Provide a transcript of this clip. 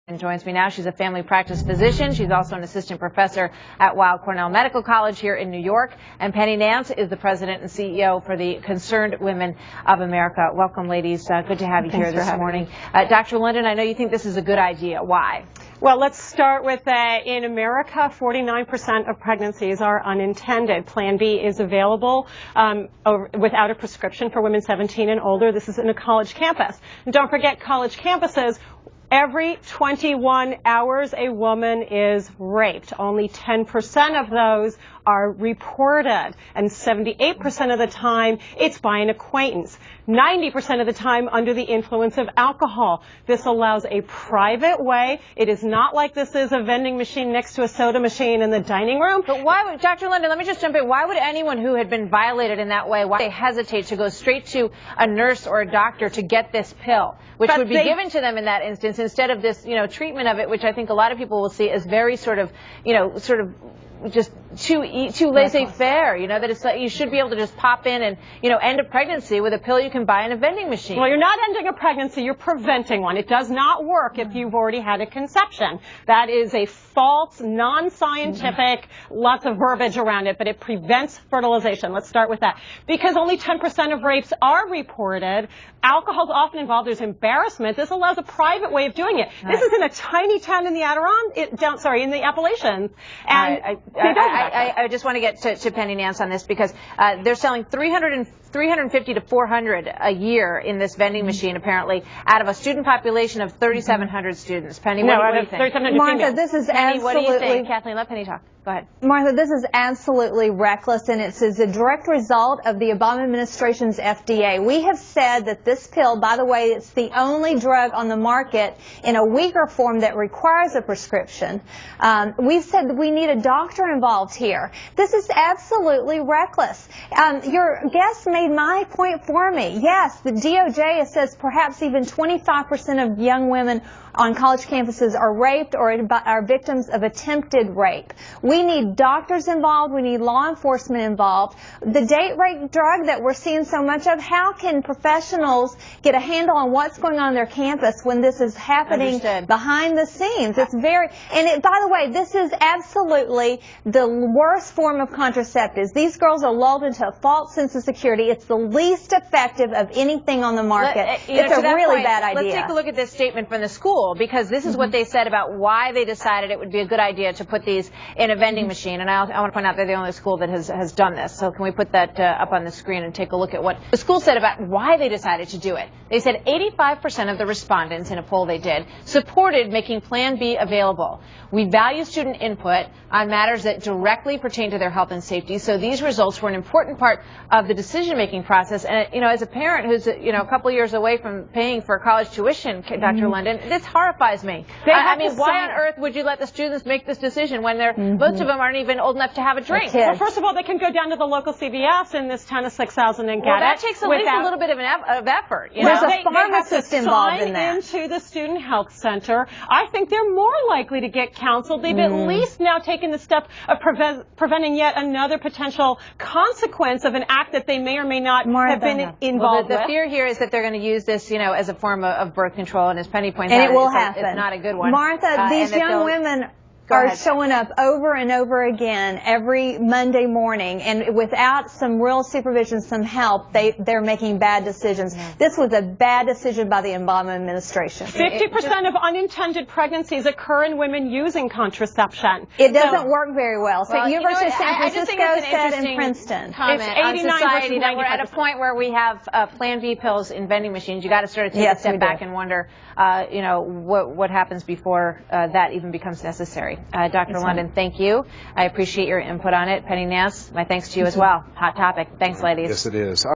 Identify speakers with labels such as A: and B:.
A: And joins me now. She's a family practice physician. She's also an assistant professor at Weill Cornell Medical College here in New York. And Penny Nance is the president and CEO for the Concerned Women of America. Welcome, ladies. Good to have you here this morning. Dr. London, I know you think this is a good idea. Why?
B: Well, let's start with in America, 49% of pregnancies are unintended. Plan B is available without a prescription for women 17 and older. This is in a college campus. And don't forget, college campuses, every 21 hours a woman is raped. Only 10% of those are reported, and 78% of the time it's by an acquaintance. 90% of the time under the influence of alcohol. This allows a private way. It is not like this is a vending machine next to a soda machine in the dining room.
A: But why would, Dr. London, let me just jump in. Why would anyone who had been violated in that way, why would they hesitate to go straight to a nurse or a doctor to get this pill, which would be given to them in that instance instead of this, treatment of it, which I think a lot of people will see as very sort of just too laissez-faire, that it's like you should be able to just pop in and, end a pregnancy with a pill you can buy in a vending machine.
B: Well, you're not ending a pregnancy, you're preventing one. It does not work if you've already had a conception. That is a false, non-scientific, lots of verbiage around it, but it prevents fertilization. Let's start with that. Because only 10% of rapes are reported, alcohol's often involved, there's embarrassment. This allows a private way of doing it. This is in a tiny town in the in the Appalachians. And
A: I just want to get to Penny Nance on this because they're selling 350 to 400 a year in this vending machine, apparently, out of a student population of 3,700 students. Penny, what do you think?
C: Martha, this is
A: Penny,
C: absolutely...
A: what do you think? Kathleen, let Penny talk. Go ahead.
C: Martha, this is absolutely reckless, and it's a direct result of the Obama administration's FDA. We have said that this pill, by the way, it's the only drug on the market in a weaker form that requires a prescription. We've said that we need a doctor involved here. This is absolutely reckless. Your guest made my point for me. Yes, the DOJ says perhaps even 25% of young women on college campuses are raped or are victims of attempted rape. We need doctors involved. We need law enforcement involved. The date rape drug that we're seeing so much of, how can professionals get a handle on what's going on their campus when this is happening behind the scenes? It's very, by the way, this is absolutely the worst form of contraceptives. These girls are lulled into a false sense of security. It's the least effective of anything on the market. It's a really bad idea.
A: Let's take a look at this statement from the school, because this is what they said about why they decided it would be a good idea to put these in a vending machine. And I want to point out they're the only school that has done this. So can we put that up on the screen and take a look at what the school said about why they decided to do it? They said 85% of the respondents in a poll they did supported making Plan B available. We value student input on matters that directly pertain to their health and safety, so these results were an important part of the decision-making process. And, as a parent who's, a couple years away from paying for college tuition, Dr. London, this horrifies me. I mean, why on earth would you let the students make this decision when most of them aren't even old enough to have a drink?
B: Well, first of all, they can go down to the local CVS in this town of 6,000 and get it.
A: That takes at least a little bit of effort.
C: There's a pharmacist involved in that.
B: Into the student health center. I think they're more likely to get counseled. They've at least now taken the step of preventing yet another potential consequence of an act that they may or may not have been involved with.
A: The fear here is that they're going to use this, as a form of birth control, and as Penny points out,
C: it will happen.
A: It's not a good one.
C: Martha, these young women are showing up over and over again every Monday morning, and without some real supervision, some help, they're making bad decisions. This was a bad decision by the Obama administration.
B: 50% of unintended pregnancies occur in women using contraception.
C: It doesn't work very well. So University of San Francisco said in Princeton.
A: Comment on society that we're at a point where we have Plan B pills in vending machines. You got to sort of take a step back and wonder, what happens before that even becomes necessary. Dr. London, thank you. I appreciate your input on it. Penny Nance, my thanks to you as well. Hot topic. Thanks, ladies.
D: Yes, it is.